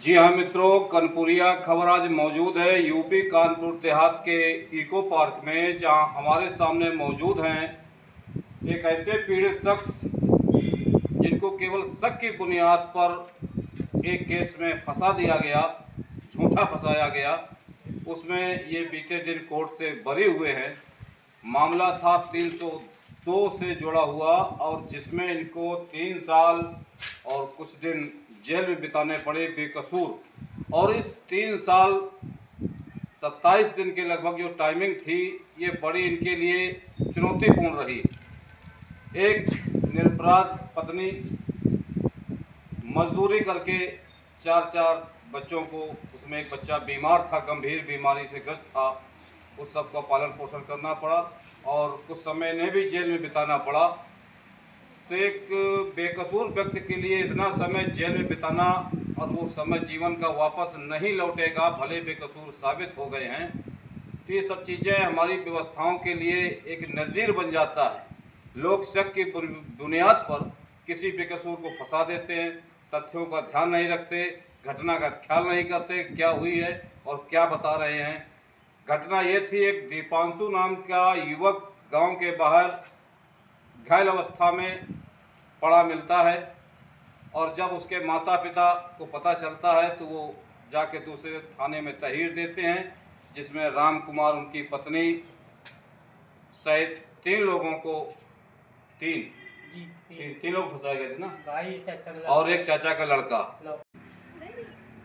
जी हाँ मित्रों, कनपुरिया खबर आज मौजूद है यूपी कानपुर देहात के इको पार्क में, जहां हमारे सामने मौजूद हैं एक ऐसे पीड़ित शख्स जिनको केवल शक की बुनियाद पर एक केस में फंसा दिया गया, झूठा फंसाया गया। उसमें ये बीते दिन कोर्ट से बरी हुए हैं। मामला था 302 से जुड़ा हुआ, और जिसमें इनको 3 साल और कुछ दिन जेल में बिताने पड़े बेकसूर। और इस 3 साल 27 दिन के लगभग जो टाइमिंग थी, ये बड़ी इनके लिए चुनौतीपूर्ण रही। एक निरपराध पत्नी मजदूरी करके 4 बच्चों को, उसमें एक बच्चा बीमार था, गंभीर बीमारी से ग्रस्त था, उस सब का पालन पोषण करना पड़ा और कुछ समय इन्हें भी जेल में बिताना पड़ा। तो एक बेकसूर व्यक्ति के लिए इतना समय जेल में बिताना, और वो समय जीवन का वापस नहीं लौटेगा, भले बेकसूर साबित हो गए हैं, तो ये सब चीज़ें हमारी व्यवस्थाओं के लिए एक नज़ीर बन जाता है। लोग शक की बुनियाद पर किसी बेकसूर को फंसा देते हैं, तथ्यों का ध्यान नहीं रखते, घटना का ख्याल नहीं करते क्या हुई है और क्या बता रहे हैं। घटना ये थी, एक दीपांशु नाम का युवक गांव के बाहर घायल अवस्था में पड़ा मिलता है, और जब उसके माता पिता को पता चलता है तो वो जाके दूसरे थाने में तहरीर देते हैं, जिसमें राम कुमार, उनकी पत्नी सहित 3 लोगों को तीन लोग फंसाए गए थे ना, भाई चाचा और एक चाचा का लड़का।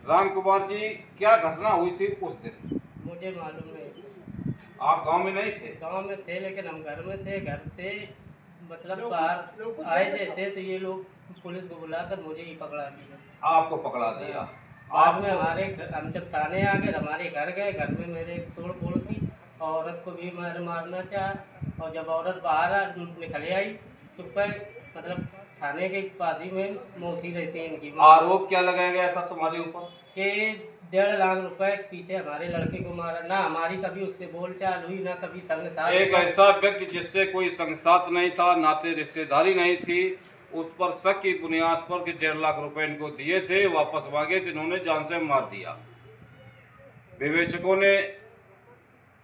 राम कुमार जी, क्या घटना हुई थी उस दिन? मुझे मालूम नहीं। आप गांव में नहीं थे? गांव में थे, लेकिन हम घर में थे। घर से मतलब बाहर आए जैसे, तो ये लोग पुलिस को बुलाकर मुझे ही पकड़ा दिया। आपको पकड़ा दिया? बाद में हम जब थाने आ गए, हमारे घर गए। घर में मेरे तोड़ फोड़ की, औरत को भी मारना चाहा, और जब औरत बाहर निकल आई चुप पे, मतलब थाने के पास ही में मौसी रहती है इनकी। आरोप क्या लगाया गया था तुम्हारे ऊपर? कि 1.5 लाख रुपए पीछे हमारे लड़के को मारा। ना हमारी कभी उससे बोलचाल हुई, ना कभी संग साथ। एक ऐसा व्यक्ति जिससे कोई संग साथ नहीं था, नाते रिश्तेदारी नहीं थी, उस पर शक की बुनियाद पर कि 1.5 लाख रुपए इनको दिए थे, वापस मांगे तो इन्होंने जान से मार दिया। विवेचकों ने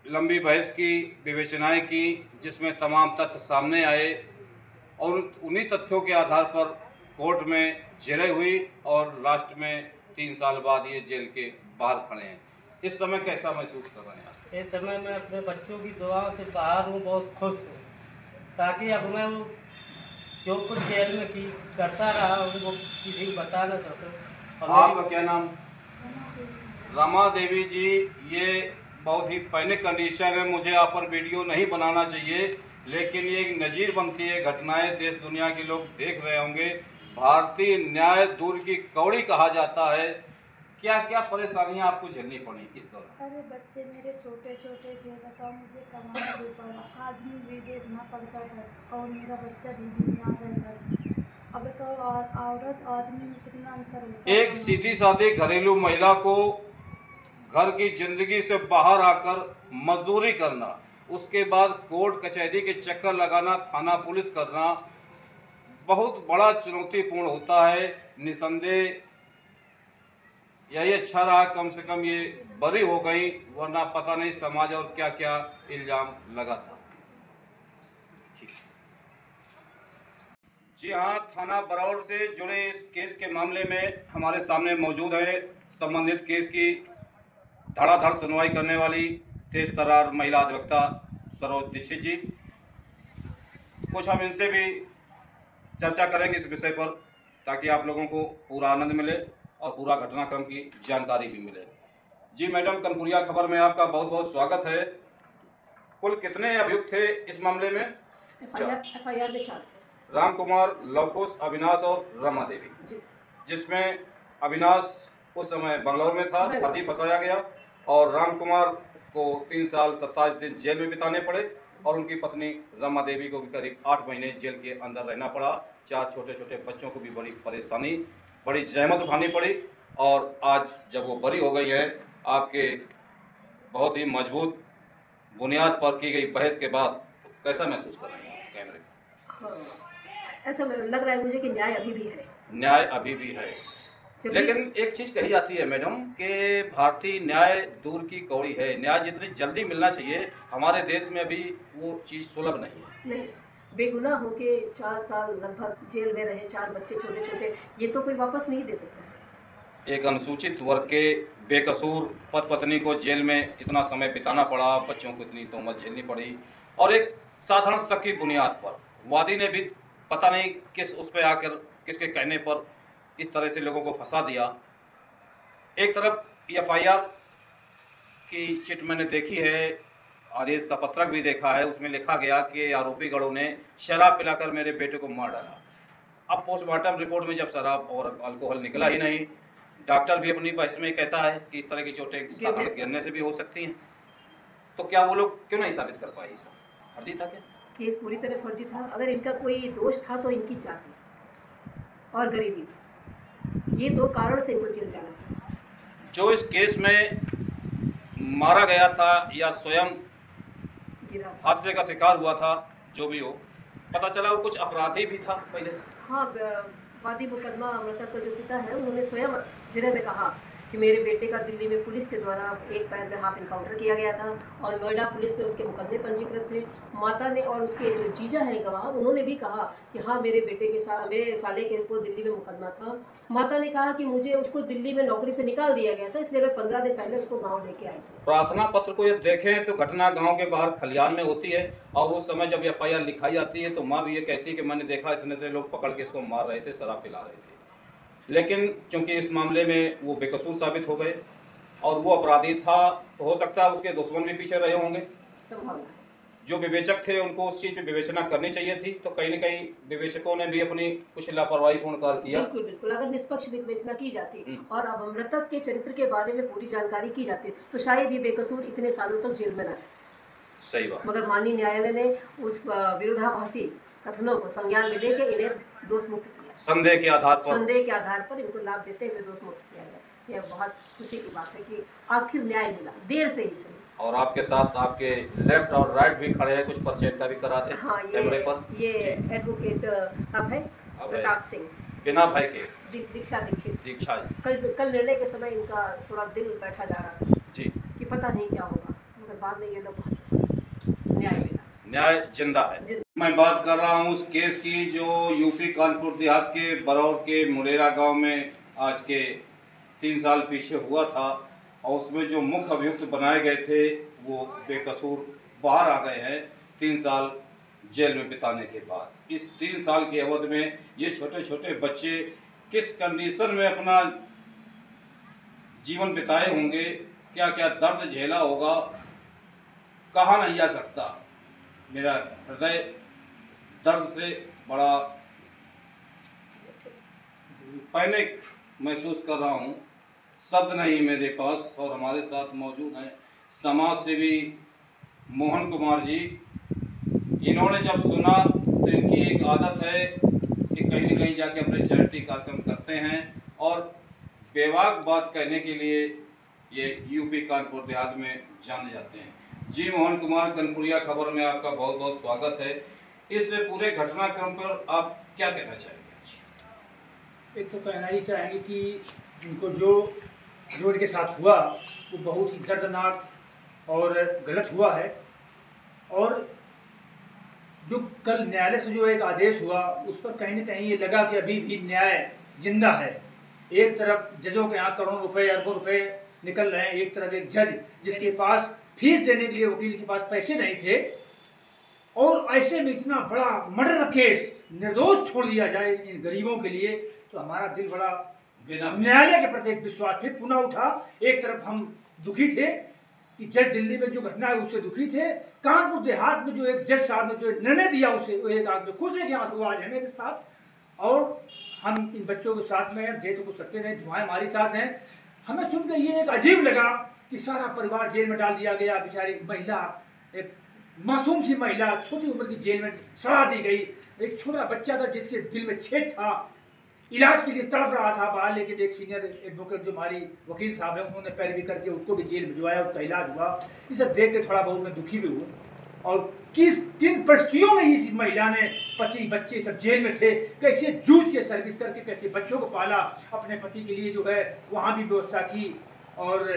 लंबी बहस की, विवेचनाएं की, जिसमें तमाम तथ्य सामने आए, और उन्हीं तथ्यों के आधार पर कोर्ट में जेल हुई, और लास्ट में 3 साल बाद ये जेल के बाहर खड़े हैं। इस समय कैसा महसूस कर रहे हैं आप? इस समय मैं अपने बच्चों की दुआओं से बाहर हूँ, बहुत खुश हूँ, ताकि अब मैं वो जो कुछ जेल में की करता रहा वो किसी को बता ना सकूँ। आपका क्या नाम? रमा देवी जी, ये बहुत ही पैनिक कंडीशन है, मुझे आप पर वीडियो नहीं बनाना चाहिए, लेकिन ये एक नज़ीर बनती है घटनाएं, देश दुनिया के लोग देख रहे होंगे। भारतीय न्याय दूर की कौड़ी कहा जाता है। क्या क्या परेशानियां आपको झेलनी पड़ी इस दौरान? अरे बच्चे मेरे छोटे छोटे थे, बताओ, मुझे कमाना भी पड़ा, आदमी भी देखना पड़ता था, और मेरा बच्चा भी बीमार रहता था। अब तो औरत आदमी में कितना अंतर होता है। एक सीधी सादी घरेलू महिला को घर की जिंदगी से बाहर आकर मजदूरी करना, उसके बाद कोर्ट कचहरी के चक्कर लगाना, थाना पुलिस करना, बहुत बड़ा चुनौतीपूर्ण होता है। निसंदेह यही अच्छा रहा, कम से कम ये बरी हो गई, वरना पता नहीं समाज और क्या क्या इल्जाम लगा था। जी हाँ, थाना बरौर से जुड़े इस केस के मामले में हमारे सामने मौजूद है संबंधित केस की धड़ाधड़ सुनवाई करने वाली तेज तर्रार महिला अधिवक्ता सरोज दीक्षित जी। कुछ हम इनसे भी चर्चा करेंगे इस विषय पर, ताकि आप लोगों को पूरा आनंद मिले और पूरा घटनाक्रम की जानकारी भी मिले। जी मैडम, कनपुरिया खबर में आपका बहुत बहुत स्वागत है। कुल कितने अभियुक्त थे इस मामले में? FIR के 4 थे। राम कुमार, लवकुश, अविनाश और रमा देवी, जिसमें अविनाश उस समय बंगलौर में था, फर्जी फंसाया गया, और राम कुमार को 3 साल 27 दिन जेल में बिताने पड़े, और उनकी पत्नी रमा देवी को भी करीब 8 महीने जेल के अंदर रहना पड़ा। 4 छोटे छोटे बच्चों को भी बड़ी परेशानी, बड़ी जहमत उठानी पड़ी, और आज जब वो बरी हो गई है, आपके बहुत ही मजबूत बुनियाद पर की गई बहस के बाद, कैसा महसूस कर रहे हैं कैमरे? ऐसा लग रहा है मुझे कि न्याय अभी भी है। न्याय अभी भी है। लेकिन एक चीज कही जाती है मैडम कि भारतीय न्याय दूर की कौड़ी है। न्याय जितनी जल्दी मिलना चाहिए हमारे देश में अभी वो चीज सुलभ नहीं है। नहीं, बेगुनाह होके 4 साल लगभग जेल में रहे 4 बच्चे छोटे छोटे, ये तो कोई वापस नहीं दे सकता। एक अनुसूचित वर्ग के बेकसूर पति पत्नी को जेल में इतना समय बिताना पड़ा, बच्चों को इतनी तोहमत झेलनी पड़ी, और एक साधारण शक की बुनियाद पर वादी ने भी पता नहीं किस उस पर आकर किसके कहने पर इस तरह से लोगों को फंसा दिया। एक तरफ FIR की चिट मैंने देखी है, आदेश का पत्रक भी देखा है, उसमें लिखा गया कि आरोपी गणों ने शराब पिलाकर मेरे बेटे को मार डाला। अब पोस्टमार्टम रिपोर्ट में जब शराब और अल्कोहल निकला ही नहीं, डॉक्टर भी अपनी बहस में कहता है कि इस तरह की चोटें साधारण गिरने से भी हो सकती हैं, तो क्या वो लोग क्यों नहीं साबित कर पाए? ये सब फर्जी था क्या? केस पूरी तरह फर्जी था। अगर इनका कोई दोष था तो इनकी जाति और गरीबी, ये 2 कारण से इनको जेल जाना था। जो इस केस में मारा गया था या स्वयं गिरा था। हादसे का शिकार हुआ था, जो भी हो, पता चला वो कुछ अपराधी भी था पहले से। हाँ, वादी मुकदमा मृतक का जो पिता है उन्होंने स्वयं जिले में कहा कि मेरे बेटे का दिल्ली में पुलिस के द्वारा एक पैर में हाफ इनकाउंटर किया गया था और नोएडा पुलिस में उसके मुकदमे पंजीकृत थे। माता ने और उसके जो जीजा है गवाह, उन्होंने भी कहा कि हाँ मेरे बेटे के साथ मेरे साले के को दिल्ली में मुकदमा था। माता ने कहा कि मुझे उसको दिल्ली में नौकरी से निकाल दिया गया था, इसलिए मैं 15 दिन पहले उसको गाँव लेके आई थी। प्रार्थना पत्र को यदि देखें तो घटना गांव के बाहर खलियान में होती है, और उस समय जब FIR लिखाई जाती है तो माँ भी ये कहती है कि मैंने देखा इतने इतने लोग पकड़ के इसको मार रहे थे, शराब पिला रहे थे। लेकिन चूंकि इस मामले में वो बेकसूर साबित हो गए और वो अपराधी था, तो हो सकता है उसके दुश्मन भी पीछे रहे होंगे। संभावना जो विवेचक थे उनको उस चीज़ में विवेचना करनी चाहिए थी, तो कहीं न कहीं विवेचकों ने भी अपनी कुछ लापरवाहीपूर्ण कार्य किया। बिल्कुल बिल्कुल, अगर निष्पक्ष विवेचना की जाती और अब मृतक के चरित्र के बारे में पूरी जानकारी की जाती तो शायद ये बेकसूर इतने सालों तक जेल में न रहे। सही बात। मगर माननीय न्यायालय ने उस विरोधाभासी कथनों को संज्ञान में लेकर इन्हें दोष मुक्त किया। संदेह के आधार पर इनको लाभ देते हुए दोष मुक्त किया गया। यह बहुत खुशी की बात है कि आखिर न्याय मिला, देर से ही सही। और आपके साथ आपके लेफ्ट और राइट भी खड़े हैं, कुछ परिचय का भी करा दें। हाँ, कैमरे पर ये एडवोकेट अभय प्रताप सिंह, बिना भय के दीक्षा दीक्षित। दीक्षा कल निर्णय के समय इनका थोड़ा दिल बैठा जा रहा था जी कि पता नहीं क्या होगा, मगर बाद में ये लोग न्याय मिला, न्याय जिंदा है। मैं बात कर रहा हूँ उस केस की जो यूपी कानपुर देहात के बरौर के मुरेरा गांव में आज के 3 साल पीछे हुआ था, और उसमें जो मुख्य अभियुक्त बनाए गए थे वो बेकसूर बाहर आ गए हैं 3 साल जेल में बिताने के बाद। इस 3 साल की अवधि में ये छोटे छोटे बच्चे किस कंडीशन में अपना जीवन बिताए होंगे, क्या क्या दर्द झेला होगा, कहा नहीं जा सकता। मेरा हृदय दर्द से बड़ा पैनिक महसूस कर रहा हूँ, शब्द नहीं मेरे पास। और हमारे साथ मौजूद हैं समाज सेवी मोहन कुमार जी। इन्होंने जब सुना तो इनकी एक आदत है कि कहीं न कहीं जाके अपने चैरिटी कार्यक्रम करते हैं, और बेबाक बात कहने के लिए ये यूपी कानपुर देहात में जाने जाते हैं। जी मोहन कुमार, कनपुरिया खबर में आपका बहुत बहुत स्वागत है। इस पूरे घटनाक्रम पर आप क्या कहना चाहेंगे? एक तो कहना ही चाहेंगे कि उनको जो इनके साथ हुआ वो बहुत ही दर्दनाक और गलत हुआ है, और जो कल न्यायालय से जो एक आदेश हुआ उस पर कहीं न कहीं ये लगा कि अभी भी न्याय जिंदा है। एक तरफ जजों के यहाँ करोड़ों रुपए अरबों रुपए निकल रहे हैं, एक तरफ एक जज जिसके पास फीस देने के लिए वकील के पास पैसे नहीं थे, और ऐसे में इतना बड़ा मर्डर केस निर्दोष छोड़ दिया जाए इन गरीबों के लिए, तो हमारा दिल बड़ा न्यायालय के प्रति एक विश्वास फिर पुनः उठा। एक तरफ हम दुखी थे कि जज दिल्ली में जो घटना है उससे दुखी थे, कानपुर देहात में जो एक जज साहब ने जो निर्णय दिया उसे एक आदमी खुश है कि आंसू आज है मेरे साथ, और हम इन बच्चों के साथ में दे तो कुछ सकते नहीं, दुआएं हमारे साथ हैं। हमें सुनकर ये एक अजीब लगा कि सारा परिवार जेल में डाल दिया गया, बेचारी महिला, एक मासूम सी महिला छोटी उम्र की जेल में सड़ा दी गई। एक छोटा बच्चा था जिसके दिल में छेद था, इलाज के लिए तड़प रहा था बाहर, लेकिन एक सीनियर एडवोकेट जो हमारी वकील साहब हैं उन्होंने पैरवी करके उसको भी जेल भिजवाया, उसका इलाज हुआ। ये सब देख के थोड़ा बहुत मैं दुखी भी हूँ। और किन परिस्थितियों में इस महिला ने, पति बच्चे सब जेल में थे, कैसे जूझ के सर्विस करके कैसे बच्चों को पाला, अपने पति के लिए जो है वहाँ भी व्यवस्था की और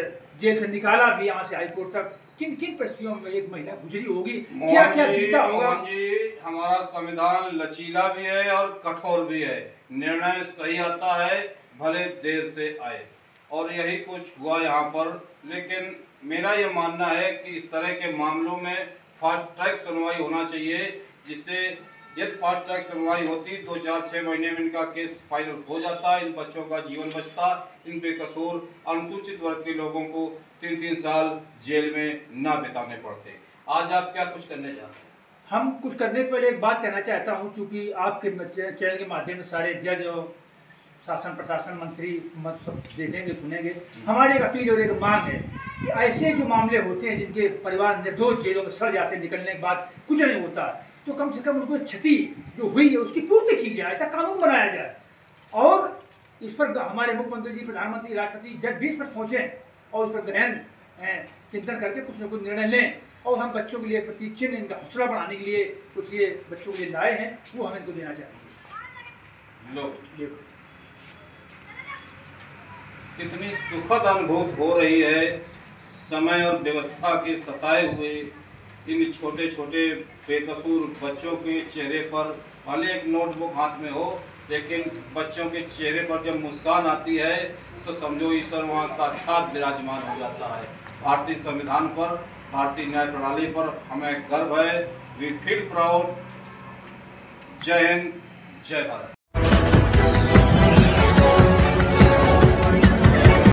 जेल से निकाला भी यहाँ से हाईकोर्ट तक। किन किन परिस्थितियों में एक महिला गुजरी होगी, क्या क्या जीता होगा। मोहन जी, हमारा संविधान लचीला भी है और कठोर भी है, निर्णय सही आता है भले देर से आए, और यही कुछ हुआ यहाँ पर। लेकिन मेरा ये मानना है कि इस तरह के मामलों में फास्ट ट्रैक सुनवाई होना चाहिए, जिससे यदि फास्ट ट्रैक सुनवाई होती 2-4-6 महीने में इनका केस फाइनल हो जाता, इन बच्चों का जीवन बचता, इन बेकसूर अनुसूचित वर्ग के लोगों को 3-3 साल जेल में ना बिताने पड़ते। आज आप क्या कुछ करने चाहते हैं? हम कुछ करने से पहले एक बात कहना चाहता हूँ, चूँकि आपके चैनल के माध्यम से सारे जज और शासन प्रशासन मंत्री मत सब देखेंगे सुनेंगे, हमारी एक अपील और एक मांग है कि ऐसे जो मामले होते हैं जिनके परिवार निर्दोष जेलों में सड़ जाते हैं, निकलने के बाद कुछ नहीं होता, तो कम से कम उनको क्षति जो हुई है उसकी पूर्ति की जाए, ऐसा कानून बनाया जाए। और इस पर हमारे मुख्यमंत्री जी, प्रधानमंत्री, राष्ट्रपति जब भी इस पर सोचें और उस पर गहन चिंतन करके कुछ न कुछ निर्णय लें। और हम बच्चों के लिए प्रतीक चिन्ह, इनका हौसला बढ़ाने के लिए कुछ ये बच्चों के लिए लाए हैं, वो हम इनको देना चाहेंगे। लोग कितनी सुखद अनुभूति हो रही है समय और व्यवस्था के सताए हुए इन छोटे छोटे बेकसूर बच्चों के चेहरे पर। भले एक नोटबुक हाथ में हो, लेकिन बच्चों के चेहरे पर जब मुस्कान आती है तो समझो ईश्वर वहाँ साक्षात विराजमान हो जाता है। भारतीय संविधान पर, भारतीय न्याय प्रणाली पर हमें गर्व है। We feel proud. जय हिंद, जय भारत।